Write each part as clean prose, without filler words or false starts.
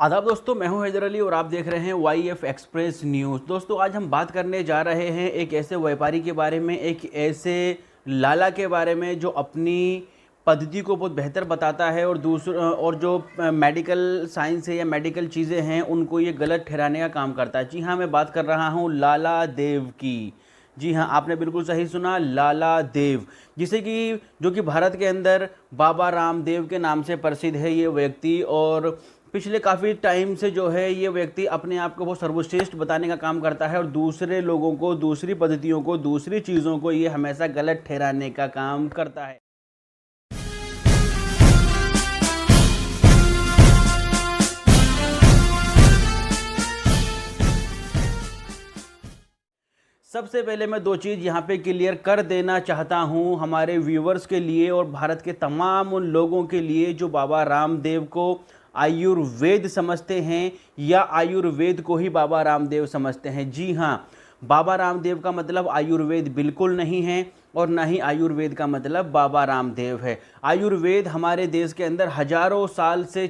आदाब दोस्तों, मैं हूं हैदर अली और आप देख रहे हैं YF एक्सप्रेस न्यूज़। दोस्तों, आज हम बात करने जा रहे हैं एक ऐसे व्यापारी के बारे में, एक ऐसे लाला के बारे में जो अपनी पद्धति को बहुत बेहतर बताता है और जो मेडिकल साइंस है या मेडिकल चीज़ें हैं उनको ये गलत ठहराने का काम करता है। जी हाँ, मैं बात कर रहा हूँ लाला देव की। जी हाँ, आपने बिल्कुल सही सुना, लाला देव, जिसे कि जो कि भारत के अंदर बाबा रामदेव के नाम से प्रसिद्ध है ये व्यक्ति। और पिछले काफ़ी टाइम से जो है ये व्यक्ति अपने आप को बहुत सर्वश्रेष्ठ बताने का काम करता है और दूसरे लोगों को, दूसरी पद्धतियों को, दूसरी चीज़ों को ये हमेशा गलत ठहराने का काम करता है। सबसे पहले मैं दो चीज़ यहाँ पे क्लियर कर देना चाहता हूँ हमारे व्यूवर्स के लिए और भारत के तमाम उन लोगों के लिए जो बाबा रामदेव को आयुर्वेद समझते हैं या आयुर्वेद को ही बाबा रामदेव समझते हैं। जी हाँ, बाबा रामदेव का मतलब आयुर्वेद बिल्कुल नहीं है और ना ही आयुर्वेद का मतलब बाबा रामदेव है। आयुर्वेद हमारे देश के अंदर हजारों साल से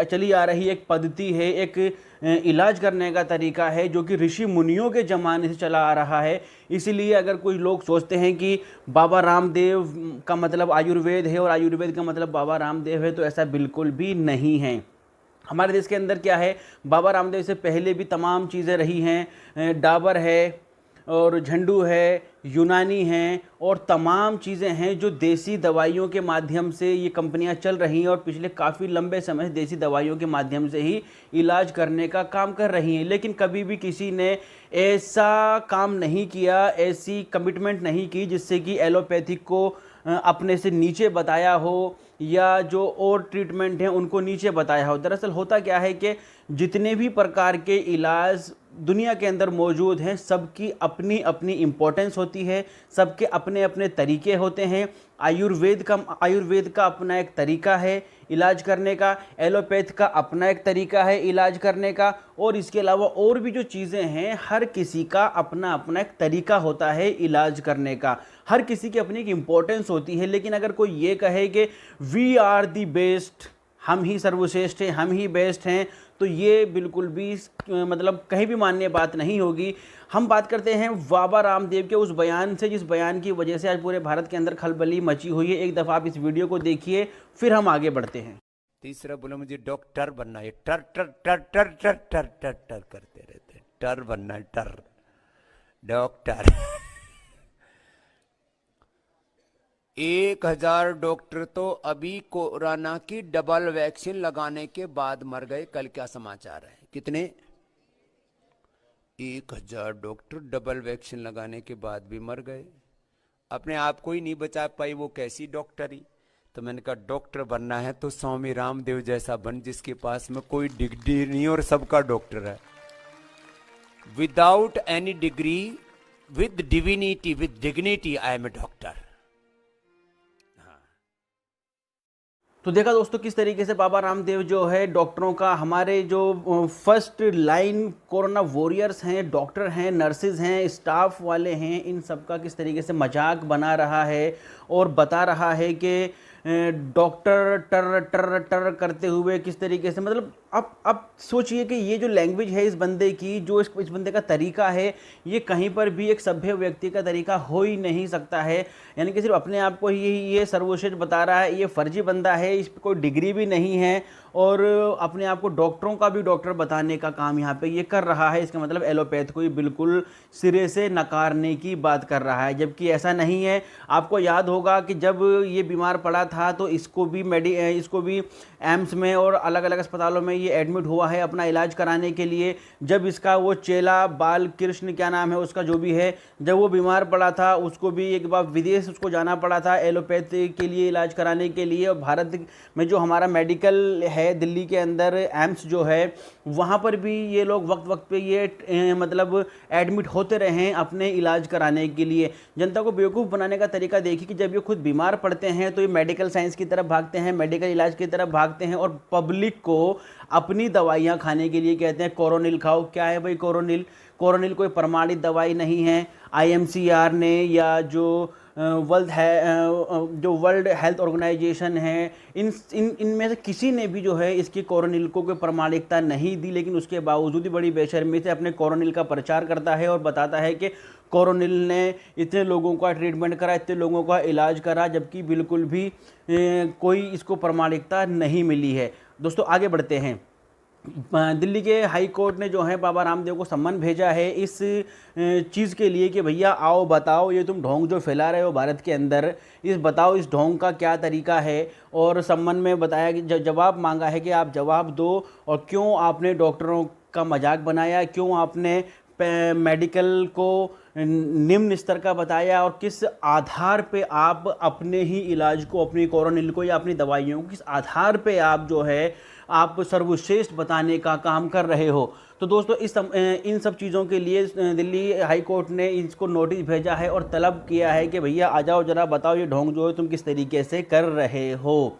चली आ रही एक पद्धति है, एक इलाज करने का तरीका है जो कि ऋषि मुनियों के ज़माने से चला आ रहा है। इसीलिए अगर कोई लोग सोचते हैं कि बाबा रामदेव का मतलब आयुर्वेद है और आयुर्वेद का मतलब बाबा रामदेव है, तो ऐसा बिल्कुल भी नहीं है। हमारे देश के अंदर क्या है, बाबा रामदेव से पहले भी तमाम चीज़ें रही हैं। डाबर है और झंडू है, यूनानी हैं और तमाम चीज़ें हैं जो देसी दवाइयों के माध्यम से ये कंपनियां चल रही हैं और पिछले काफ़ी लंबे समय से देसी दवाइयों के माध्यम से ही इलाज करने का काम कर रही हैं। लेकिन कभी भी किसी ने ऐसा काम नहीं किया, ऐसी कमिटमेंट नहीं की जिससे कि एलोपैथिक को अपने से नीचे बताया हो या जो और ट्रीटमेंट हैं उनको नीचे बताया हो। दरअसल होता क्या है कि जितने भी प्रकार के इलाज दुनिया के अंदर मौजूद हैं, सबकी अपनी अपनी इम्पोर्टेंस होती है, सबके अपने अपने तरीके होते हैं। आयुर्वेद का अपना एक तरीका है इलाज करने का, एलोपैथ का अपना एक तरीका है इलाज करने का, और इसके अलावा और भी जो चीज़ें हैं हर किसी का अपना अपना एक तरीका होता है इलाज करने का। हर किसी की अपनी एक इम्पोर्टेंस होती है। लेकिन अगर कोई ये कहे कि वी आर दी बेस्ट, हम ही सर्वश्रेष्ठ हैं, हम ही बेस्ट हैं, तो ये बिल्कुल भी मतलब कहीं भी मान्य बात नहीं होगी। हम बात करते हैं बाबा रामदेव के उस बयान से जिस बयान की वजह से आज पूरे भारत के अंदर खलबली मची हुई है। एक दफ़ा आप इस वीडियो को देखिए, फिर हम आगे बढ़ते हैं। तीसरा बोला मुझे डॉक्टर बनना है, टर टर टर टर टर टर टर टर करते रहते, टर बनना है, टर डॉक्टर 1000 डॉक्टर तो अभी कोरोना की डबल वैक्सीन लगाने के बाद मर गए। कल क्या समाचार है? कितने? 1000 डॉक्टर डबल वैक्सीन लगाने के बाद भी मर गए। अपने आप को ही नहीं बचा पाई, वो कैसी डॉक्टरी? तो मैंने कहा डॉक्टर बनना है तो स्वामी रामदेव जैसा बन, जिसके पास में कोई डिग्री नहीं और सबका डॉक्टर है। Without any degree, with divinity, with dignity, I am a doctor. तो देखा दोस्तों किस तरीके से बाबा रामदेव जो है डॉक्टरों का, हमारे जो फर्स्ट लाइन कोरोना वॉरियर्स हैं, डॉक्टर हैं, नर्सेज हैं, स्टाफ वाले हैं, इन सब का किस तरीके से मजाक बना रहा है और बता रहा है कि डॉक्टर टर टर टर करते हुए किस तरीके से, मतलब अब सोचिए कि ये जो लैंग्वेज है इस बंदे की, जो इस बंदे का तरीका है, ये कहीं पर भी एक सभ्य व्यक्ति का तरीका हो ही नहीं सकता है। यानी कि सिर्फ अपने आप को ही ये सर्वश्रेष्ठ बता रहा है, ये फर्जी बंदा है, इस पर कोई डिग्री भी नहीं है और अपने आप को डॉक्टरों का भी डॉक्टर बताने का काम यहाँ पे ये कर रहा है। इसका मतलब एलोपैथ को ही बिल्कुल सिरे से नकारने की बात कर रहा है, जबकि ऐसा नहीं है। आपको याद होगा कि जब ये बीमार पड़ा था तो इसको भी एम्स में और अलग अलग अस्पतालों में ये एडमिट हुआ है अपना इलाज कराने के लिए। जब इसका वो चेला बाल कृष्ण, क्या नाम है उसका, जो भी है, जब वो बीमार पड़ा था उसको भी एक बार विदेश उसको जाना पड़ा था एलोपैथी के लिए इलाज कराने के लिए। और भारत में जो हमारा मेडिकल है दिल्ली के अंदर एम्स जो है, वहाँ पर भी ये लोग वक्त वक्त पे ये मतलब एडमिट होते रहे हैं अपने इलाज कराने के लिए। जनता को बेवकूफ़ बनाने का तरीका देखिए कि जब ये खुद बीमार पड़ते हैं तो ये मेडिकल साइंस की तरफ भागते हैं, मेडिकल इलाज की तरफ भागते हैं और पब्लिक को अपनी दवाइयाँ खाने के लिए कहते हैं कोरोनिल खाओ। क्या है भाई कोरोनिल? कोरोनिल कोई प्रमाणित दवाई नहीं है। IMCR ने या जो वर्ल्ड है जो वर्ल्ड हेल्थ ऑर्गेनाइजेशन है, इनमें से किसी ने भी जो है इसकी कोरोनिल को कोई प्रमाणिकता नहीं दी, लेकिन उसके बावजूद भी बड़ी बेशर्मी से अपने कोरोनिल का प्रचार करता है और बताता है कि कोरोनिल ने इतने लोगों का ट्रीटमेंट करा, इतने लोगों का इलाज करा, जबकि बिल्कुल भी कोई इसको प्रमाणिकता नहीं मिली है। दोस्तों आगे बढ़ते हैं। दिल्ली के हाई कोर्ट ने जो है बाबा रामदेव को सम्मन भेजा है इस चीज़ के लिए कि भैया आओ बताओ, ये तुम ढोंग जो फैला रहे हो भारत के अंदर, बताओ इस ढोंग का क्या तरीका है। और सम्मन में बताया कि जवाब मांगा है कि आप जवाब दो, और क्यों आपने डॉक्टरों का मजाक बनाया, क्यों आपने मेडिकल को निम्न स्तर का बताया, और किस आधार पे आप अपने ही इलाज को, अपनी कोरोनिल को या अपनी दवाइयों को किस आधार पे आप जो है आप सर्वश्रेष्ठ बताने का काम कर रहे हो। तो दोस्तों इन सब चीज़ों के लिए दिल्ली हाई कोर्ट ने इसको नोटिस भेजा है और तलब किया है कि भैया आ जाओ ज़रा बताओ ये ढोंग जो है तुम किस तरीके से कर रहे हो।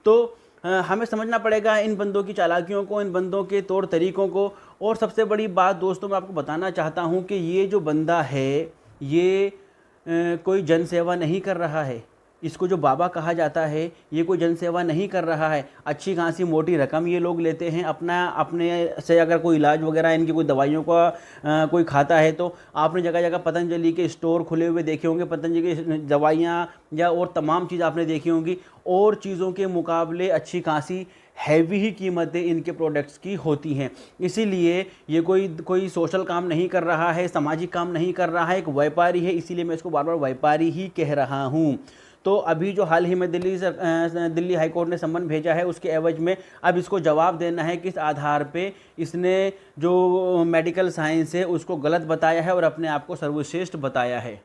तो हमें समझना पड़ेगा इन बंदों की चालाकियों को, इन बंदों के तौर तरीकों को। और सबसे बड़ी बात दोस्तों मैं आपको बताना चाहता हूं कि ये जो बंदा है ये कोई जनसेवा नहीं कर रहा है। इसको जो बाबा कहा जाता है ये कोई जनसेवा नहीं कर रहा है। अच्छी खासी मोटी रकम ये लोग लेते हैं अपने से, अगर कोई इलाज वगैरह इनकी कोई दवाइयों का कोई खाता है तो आपने जगह जगह पतंजलि के स्टोर खुले हुए देखे होंगे, पतंजलि की दवाइयाँ या और तमाम चीज़ आपने देखी होंगी, और चीज़ों के मुकाबले अच्छी खासी हैवी ही कीमतें इनके प्रोडक्ट्स की होती हैं। इसीलिए ये कोई सोशल काम नहीं कर रहा है, सामाजिक काम नहीं कर रहा है, एक व्यापारी है। इसीलिए मैं इसको बार बार व्यापारी ही कह रहा हूँ। तो अभी जो हाल ही में दिल्ली हाई कोर्ट ने सम्मन भेजा है उसके एवज में अब इसको जवाब देना है किस आधार पे इसने जो मेडिकल साइंस है उसको गलत बताया है और अपने आप को सर्वश्रेष्ठ बताया है।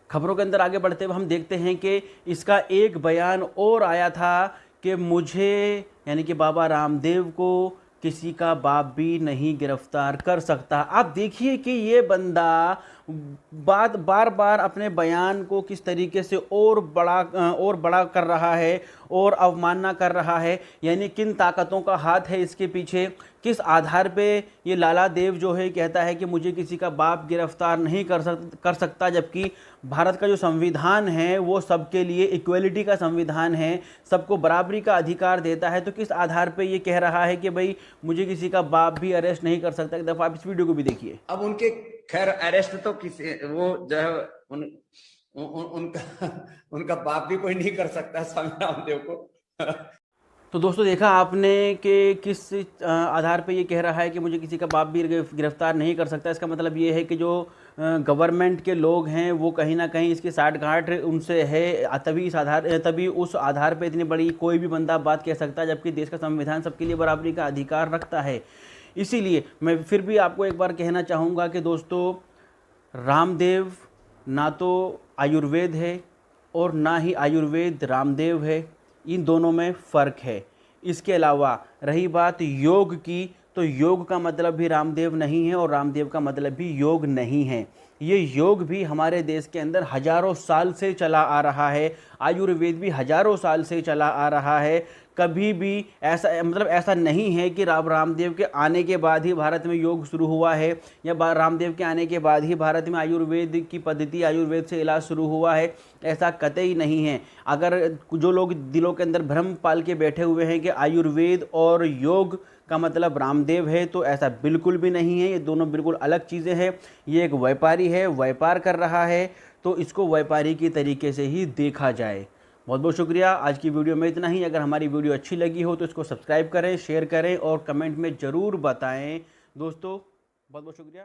खबरों के अंदर आगे बढ़ते हुए हम देखते हैं कि इसका एक बयान और आया था कि मुझे यानी कि बाबा रामदेव को किसी का बाप भी नहीं गिरफ्तार कर सकता। आप देखिए कि ये बंदा बार बार अपने बयान को किस तरीके से और बड़ा कर रहा है और अवमानना कर रहा है। यानी किन ताकतों का हाथ है इसके पीछे, किस आधार पे ये लाला देव जो है कहता है कि मुझे किसी का बाप गिरफ्तार नहीं कर सकता, जबकि भारत का जो संविधान है वो सबके लिए इक्वलिटी का संविधान है, सबको बराबरी का अधिकार देता है। तो किस आधार पे ये कह रहा है कि भाई मुझे किसी का बाप भी अरेस्ट नहीं कर सकता। एक दफ़ा आप इस वीडियो को भी देखिए। अब उनके खैर अरेस्ट तो किसी वो जो है उनका बाप भी कोई नहीं कर सकता स्वामी रामदेव को। तो दोस्तों देखा आपने कि किस आधार पे ये कह रहा है कि मुझे किसी का बाप भी गिरफ्तार नहीं कर सकता। इसका मतलब ये है कि जो गवर्नमेंट के लोग हैं वो कहीं ना कहीं इसकी साठगांठ उनसे है, तभी उस आधार पे इतनी बड़ी कोई भी बंदा बात कह सकता है, जबकि देश का संविधान सबके लिए बराबरी का अधिकार रखता है। इसीलिए मैं फिर भी आपको एक बार कहना चाहूँगा कि दोस्तों रामदेव ना तो आयुर्वेद है और ना ही आयुर्वेद रामदेव है, इन दोनों में फ़र्क है। इसके अलावा रही बात योग की, तो योग का मतलब भी रामदेव नहीं है और रामदेव का मतलब भी योग नहीं है। ये योग भी हमारे देश के अंदर हजारों साल से चला आ रहा है, आयुर्वेद भी हजारों साल से चला आ रहा है। कभी भी ऐसा नहीं है कि रामदेव के आने के बाद ही भारत में योग शुरू हुआ है या रामदेव के आने के बाद ही भारत में आयुर्वेद की पद्धति, आयुर्वेद से इलाज शुरू हुआ है, ऐसा कतई नहीं है। अगर जो लोग दिलों के अंदर भ्रम पाल के बैठे हुए हैं कि आयुर्वेद और योग का मतलब रामदेव है, तो ऐसा बिल्कुल भी नहीं है। ये दोनों बिल्कुल अलग चीज़ें हैं। ये एक व्यापारी है, व्यापार कर रहा है, तो इसको व्यापारी की तरीके से ही देखा जाए। बहुत बहुत शुक्रिया। आज की वीडियो में इतना ही। अगर हमारी वीडियो अच्छी लगी हो तो इसको सब्सक्राइब करें, शेयर करें और कमेंट में ज़रूर बताएं। दोस्तों बहुत बहुत शुक्रिया।